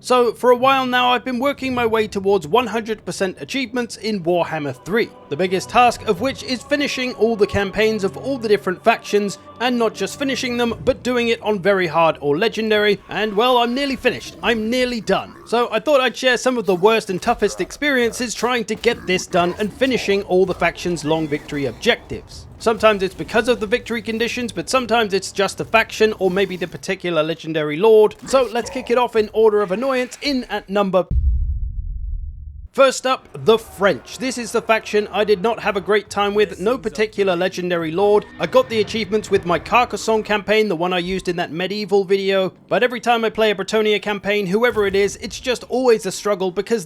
So for a while now I've been working my way towards 100% achievements in Warhammer 3, the biggest task of which is finishing all the campaigns of all the different factions, and not just finishing them, but doing it on very hard or legendary, and well, I'm nearly finished, I'm nearly done. So I thought I'd share some of the worst and toughest experiences trying to get this done and finishing all the factions' long victory objectives. Sometimes it's because of the victory conditions, but sometimes it's just the faction or maybe the particular legendary lord. So let's kick it off in order of annoyance, in at number... First up, the French. This is the faction I did not have a great time with, no particular legendary lord. I got the achievements with my Carcassonne campaign, the one I used in that medieval video, but every time I play a Bretonia campaign, whoever it is, it's just always a struggle because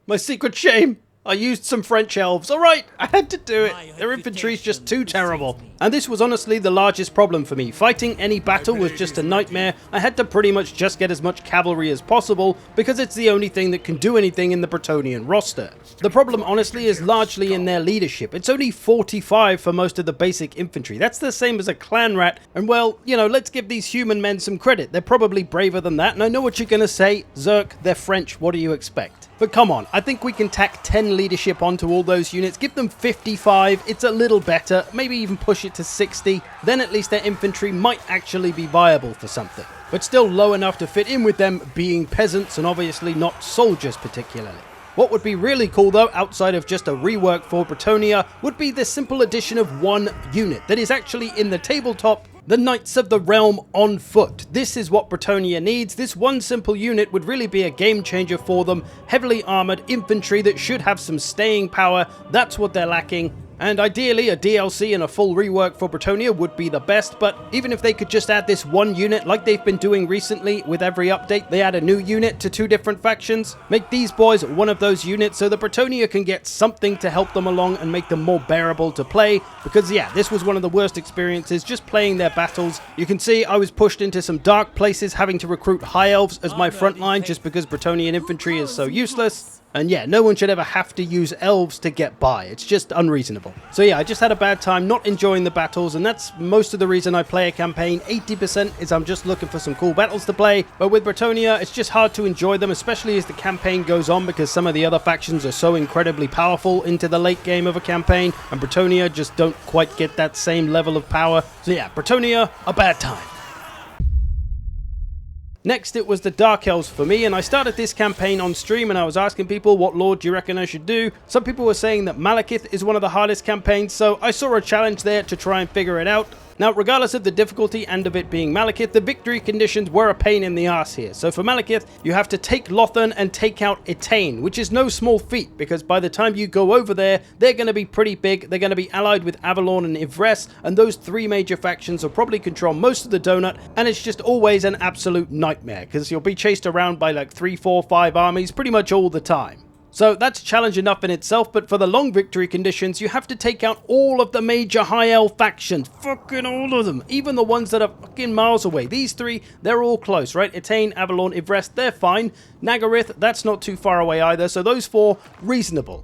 my secret shame. I used some French elves, alright, I had to do it. Their infantry's just too terrible. And this was honestly the largest problem for me. Fighting any battle was just a nightmare. I had to pretty much just get as much cavalry as possible because it's the only thing that can do anything in the Bretonian roster. The problem honestly is largely in their leadership. It's only 45 for most of the basic infantry. That's the same as a clan rat, and well, you know, let's give these human men some credit. They're probably braver than that, and I know what you're gonna say, Zerk, they're French, what do you expect? But come on, I think we can tack 10 leadership onto all those units, give them 55, it's a little better, maybe even push it to 60, then at least their infantry might actually be viable for something. But still low enough to fit in with them being peasants and obviously not soldiers particularly. What would be really cool though, outside of just a rework for Bretonia, would be the simple addition of one unit that is actually in the tabletop, the Knights of the Realm on foot. This is what Bretonia needs. This one simple unit would really be a game changer for them. Heavily armored infantry that should have some staying power. That's what they're lacking. And ideally, a DLC and a full rework for Bretonia would be the best, but even if they could just add this one unit like they've been doing recently with every update, they add a new unit to 2 different factions, make these boys one of those units so that Bretonia can get something to help them along and make them more bearable to play, because yeah, this was one of the worst experiences just playing their battles. You can see I was pushed into some dark places having to recruit high elves as my front line just because Bretonian infantry is so useless. And yeah, no one should ever have to use elves to get by. It's just unreasonable. So yeah, I just had a bad time not enjoying the battles, and that's most of the reason I play a campaign. 80% is I'm just looking for some cool battles to play. But with Bretonia, it's just hard to enjoy them, especially as the campaign goes on, because some of the other factions are so incredibly powerful into the late game of a campaign, and Bretonia just don't quite get that same level of power. So yeah, Bretonia, a bad time. Next, it was the Dark Elves for me, and I started this campaign on stream and I was asking people what lord do you reckon I should do. Some people were saying that Malakth is one of the hardest campaigns, so I saw a challenge there to try and figure it out. Now, regardless of the difficulty and of it being Malakth, the victory conditions were a pain in the ass here. So for Malakth, you have to take Lothern and take out Etain, which is no small feat, because by the time you go over there, they're going to be pretty big. They're going to be allied with Avalon and Yvresse, and those 3 major factions will probably control most of the donut, and it's just always an absolute nightmare, because you'll be chased around by like 3, 4, 5 armies pretty much all the time. So that's challenge enough in itself, but for the long victory conditions, you have to take out all of the major high elf factions. Fucking all of them. Even the ones that are fucking miles away. These 3, they're all close, right? Etain, Avalon, Yvresse, they're fine. Nagaryth, that's not too far away either, so those 4, reasonable.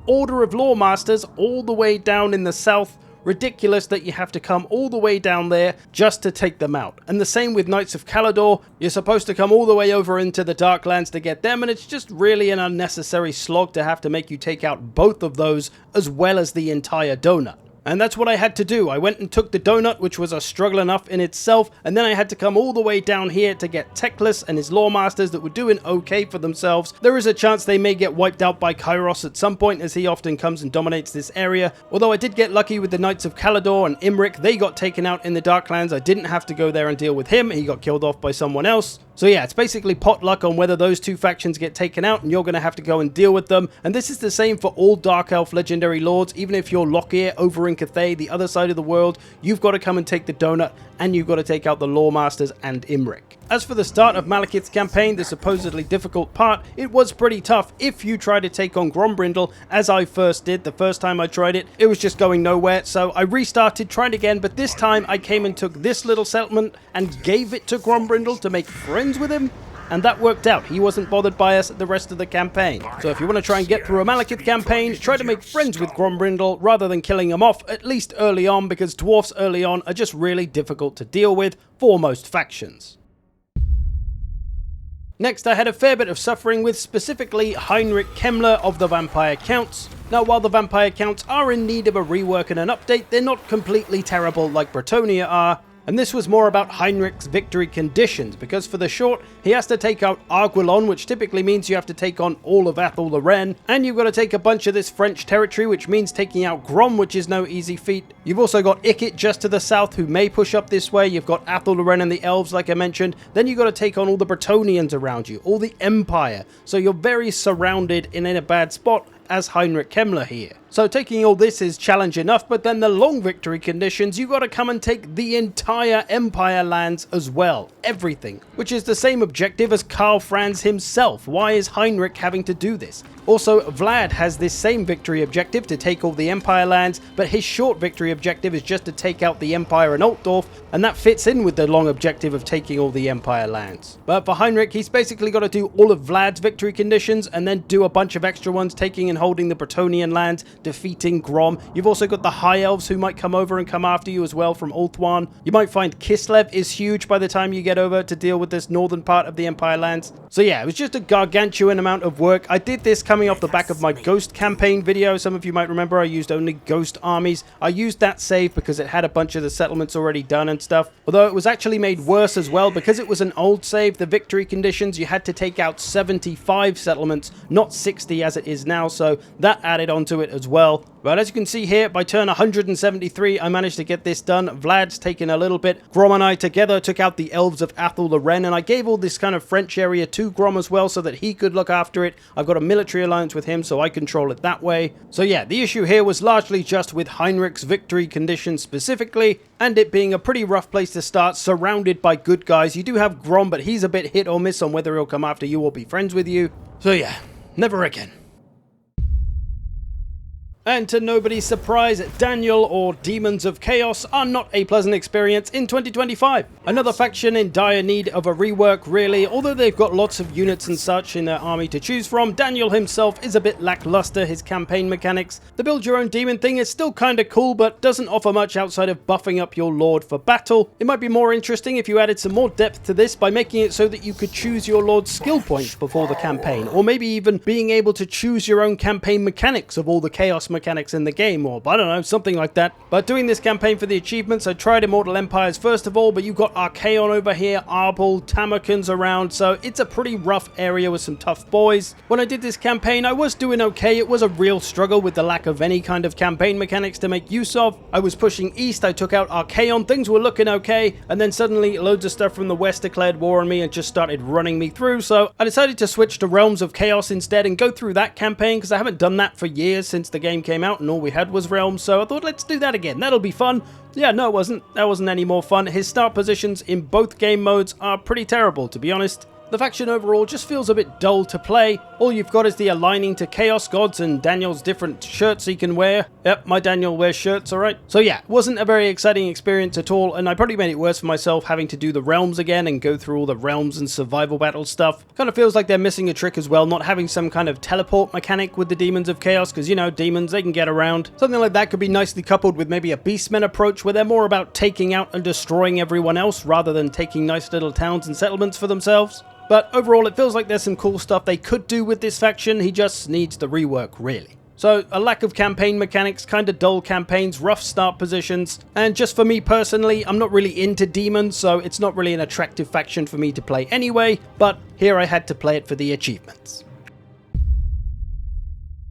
Order of Lawmasters, all the way down in the south. Ridiculous that you have to come all the way down there just to take them out. And the same with Knights of Caledor. You're supposed to come all the way over into the Darklands to get them, and it's just really an unnecessary slog to have to make you take out both of those as well as the entire donut. And that's what I had to do. I went and took the donut, which was a struggle enough in itself, and then I had to come all the way down here to get Teclis and his Lawmasters that were doing okay for themselves. There is a chance they may get wiped out by Kairos at some point, as he often comes and dominates this area. Although I did get lucky with the Knights of Caledor and Imric. They got taken out in the Darklands. I didn't have to go there and deal with him. He got killed off by someone else. So yeah, it's basically pot luck on whether those 2 factions get taken out, and you're going to have to go and deal with them. And this is the same for all Dark Elf legendary lords. Even if you're Lockyer over in Cathay, the other side of the world, you've got to come and take the donut, and you've got to take out the Lawmasters and Imric. As for the start of Malakith's campaign, the supposedly difficult part, it was pretty tough if you try to take on Grombrindal, as I first did. The first time I tried it, it was just going nowhere, so I restarted, tried again, but this time I came and took this little settlement and gave it to Grombrindal to make friends with him. And that worked out. He wasn't bothered by us the rest of the campaign. So if you want to try and get through a Malakith campaign, try to make friends with Grombrindal rather than killing him off, at least early on, because dwarfs early on are just really difficult to deal with for most factions. Next, I had a fair bit of suffering with specifically Heinrich Kemmler of the Vampire Counts. Now, while the Vampire Counts are in need of a rework and an update, they're not completely terrible like Bretonia are. And this was more about Heinrich's victory conditions, because for the short, he has to take out Arguelon, which typically means you have to take on all of Athel Loren, and you've got to take a bunch of this French territory, which means taking out Grom, which is no easy feat. You've also got Ikit just to the south, who may push up this way. You've got Athel Loren and the Elves, like I mentioned. Then you've got to take on all the Bretonians around you, all the Empire. So you're very surrounded and in a bad spot as Heinrich Kemmler here. So taking all this is challenge enough, but then the long victory conditions, you got to come and take the entire Empire lands as well. Everything. Which is the same objective as Karl Franz himself. Why is Heinrich having to do this? Also, Vlad has this same victory objective to take all the Empire lands, but his short victory objective is just to take out the Empire and Altdorf, and that fits in with the long objective of taking all the Empire lands. But for Heinrich, he's basically got to do all of Vlad's victory conditions, and then do a bunch of extra ones, taking and holding the Bretonian lands, defeating Grom. You've also got the High Elves who might come over and come after you as well from Ulthuan. You might find Kislev is huge by the time you get over to deal with this northern part of the Empire lands. So yeah, it was just a gargantuan amount of work. I did this coming off the back of my Ghost campaign video. Some of you might remember I used only Ghost armies. I used that save because it had a bunch of the settlements already done and stuff. Although it was actually made worse as well because it was an old save. The victory conditions, you had to take out 75 settlements, not 60 as it is now. So that added onto it as well. But as you can see here, by turn 173, I managed to get this done. Vlad's taken a little bit. Grom and I together took out the Elves of Athel Loren, and I gave all this kind of French area to Grom as well so that he could look after it. I've got a military alliance with him, so I control it that way. So yeah, the issue here was largely just with Heinrich's victory conditions specifically, and it being a pretty rough place to start, surrounded by good guys. You do have Grom, but he's a bit hit or miss on whether he'll come after you or be friends with you. So yeah, never again. And to nobody's surprise, Daniel, or Demons of Chaos, are not a pleasant experience in 2025. Another faction in dire need of a rework, really. Although they've got lots of units and such in their army to choose from, Daniel himself is a bit lackluster, his campaign mechanics. The build your own demon thing is still kinda cool, but doesn't offer much outside of buffing up your lord for battle. It might be more interesting if you added some more depth to this by making it so that you could choose your lord's skill points before the campaign, or maybe even being able to choose your own campaign mechanics of all the chaos mechanics in the game, or I don't know, something like that. But doing this campaign for the achievements, I tried Immortal Empires first of all, but you've got Archaon over here, Arbol, Tamarkans around, so it's a pretty rough area with some tough boys. When I did this campaign, I was doing okay. It was a real struggle with the lack of any kind of campaign mechanics to make use of. I was pushing east, I took out Archaon, things were looking okay, and then suddenly loads of stuff from the west declared war on me and just started running me through, so I decided to switch to Realms of Chaos instead and go through that campaign, because I haven't done that for years since the game came out, and all we had was Realms, so I thought let's do that again, that'll be fun. Yeah, no it wasn't, that wasn't any more fun. His start positions in both game modes are pretty terrible, to be honest. The faction overall just feels a bit dull to play. All you've got is the aligning to Chaos Gods and Daniel's different shirts he can wear. Yep, my Daniel wears shirts, alright. So yeah, wasn't a very exciting experience at all, and I probably made it worse for myself having to do the Realms again and go through all the Realms and survival battle stuff. Kind of feels like they're missing a trick as well, not having some kind of teleport mechanic with the Demons of Chaos, because you know, demons, they can get around. Something like that could be nicely coupled with maybe a Beastmen approach where they're more about taking out and destroying everyone else rather than taking nice little towns and settlements for themselves. But overall, it feels like there's some cool stuff they could do with this faction. He just needs the rework, really. So, a lack of campaign mechanics, kind of dull campaigns, rough start positions, and just for me personally, I'm not really into demons, so it's not really an attractive faction for me to play anyway, but here I had to play it for the achievements.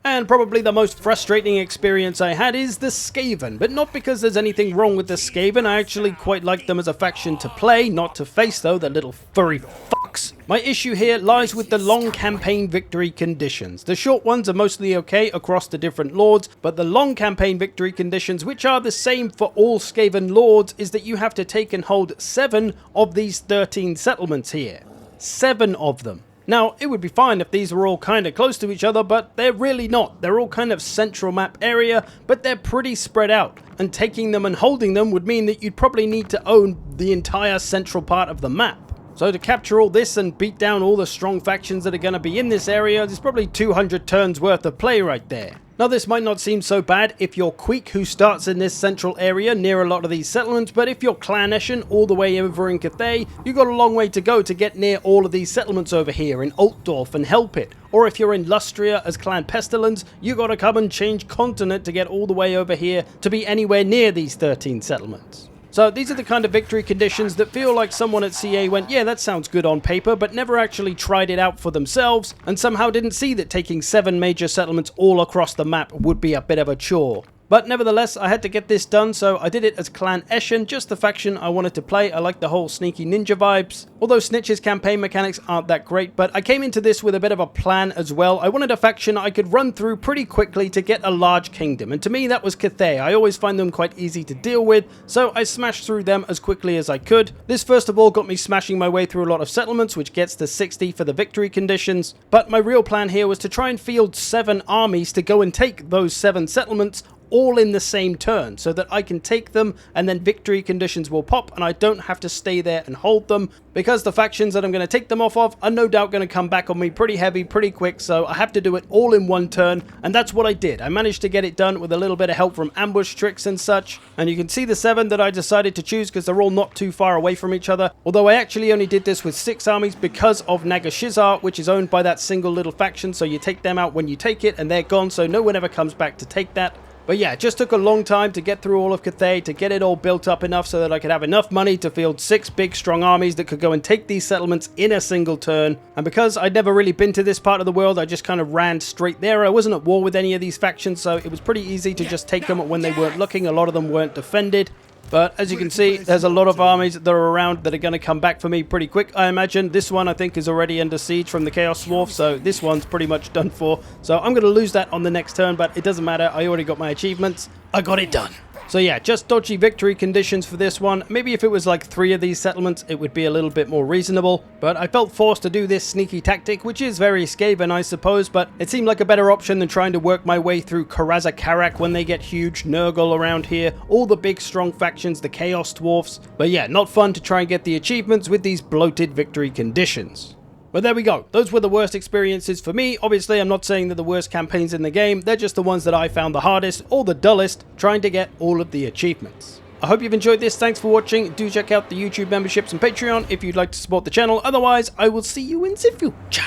And probably the most frustrating experience I had is the Scaven, but not because there's anything wrong with the Scaven. I actually quite like them as a faction to play, not to face though, the little furry fucks. My issue here lies with the long campaign victory conditions. The short ones are mostly okay across the different lords, but the long campaign victory conditions, which are the same for all Scaven lords, is that you have to take and hold 7 of these 13 settlements here. 7 of them. Now, it would be fine if these were all kind of close to each other, but they're really not. They're all kind of central map area, but they're pretty spread out. And taking them and holding them would mean that you'd probably need to own the entire central part of the map. So to capture all this and beat down all the strong factions that are going to be in this area, there's probably 200 turns worth of play right there. Now this might not seem so bad if you're Queek, who starts in this central area near a lot of these settlements, but if you're Clan Eshin all the way over in Cathay, you've got a long way to go to get near all of these settlements over here in Altdorf and Helpit. Or if you're in Lustria as Clan Pestilence, you got to come and change continent to get all the way over here to be anywhere near these 13 settlements. So these are the kind of victory conditions that feel like someone at CA went, yeah, that sounds good on paper, but never actually tried it out for themselves, and somehow didn't see that taking 7 major settlements all across the map would be a bit of a chore. But nevertheless, I had to get this done, so I did it as Clan Eshin, just the faction I wanted to play. I like the whole sneaky ninja vibes. Although Snitch's campaign mechanics aren't that great, but I came into this with a bit of a plan as well. I wanted a faction I could run through pretty quickly to get a large kingdom, and to me that was Cathay. I always find them quite easy to deal with, so I smashed through them as quickly as I could. This first of all got me smashing my way through a lot of settlements, which gets to 60 for the victory conditions. But my real plan here was to try and field 7 armies to go and take those 7 settlements all in the same turn, so that I can take them and then victory conditions will pop and I don't have to stay there and hold them, because the factions that I'm going to take them off of are no doubt going to come back on me pretty heavy pretty quick, so I have to do it all in one turn, and that's what I did. I managed to get it done with a little bit of help from ambush tricks and such, and you can see the 7 that I decided to choose because they're all not too far away from each other, although I actually only did this with 6 armies because of Nagashizar, which is owned by that single little faction, so you take them out when you take it and they're gone, so no one ever comes back to take that. But yeah, it just took a long time to get through all of Cathay, to get it all built up enough so that I could have enough money to field 6 big strong armies that could go and take these settlements in a single turn. And because I'd never really been to this part of the world, I just kind of ran straight there. I wasn't at war with any of these factions, so it was pretty easy to just take them when they weren't looking. A lot of them weren't defended. But as you can see, there's a lot of armies that are around that are going to come back for me pretty quick, I imagine. This one, I think, is already under siege from the Chaos Dwarf, so this one's pretty much done for. So I'm going to lose that on the next turn, but it doesn't matter. I already got my achievements. I got it done. So yeah, just dodgy victory conditions for this one. Maybe if it was like 3 of these settlements, it would be a little bit more reasonable. But I felt forced to do this sneaky tactic, which is very Scaven, I suppose. But it seemed like a better option than trying to work my way through Karazakarak when they get huge, Nurgle around here, all the big strong factions, the Chaos Dwarfs. But yeah, not fun to try and get the achievements with these bloated victory conditions. But there we go. Those were the worst experiences for me. Obviously, I'm not saying they're the worst campaigns in the game. They're just the ones that I found the hardest or the dullest, trying to get all of the achievements. I hope you've enjoyed this. Thanks for watching. Do check out the YouTube memberships and Patreon if you'd like to support the channel. Otherwise, I will see you in the future.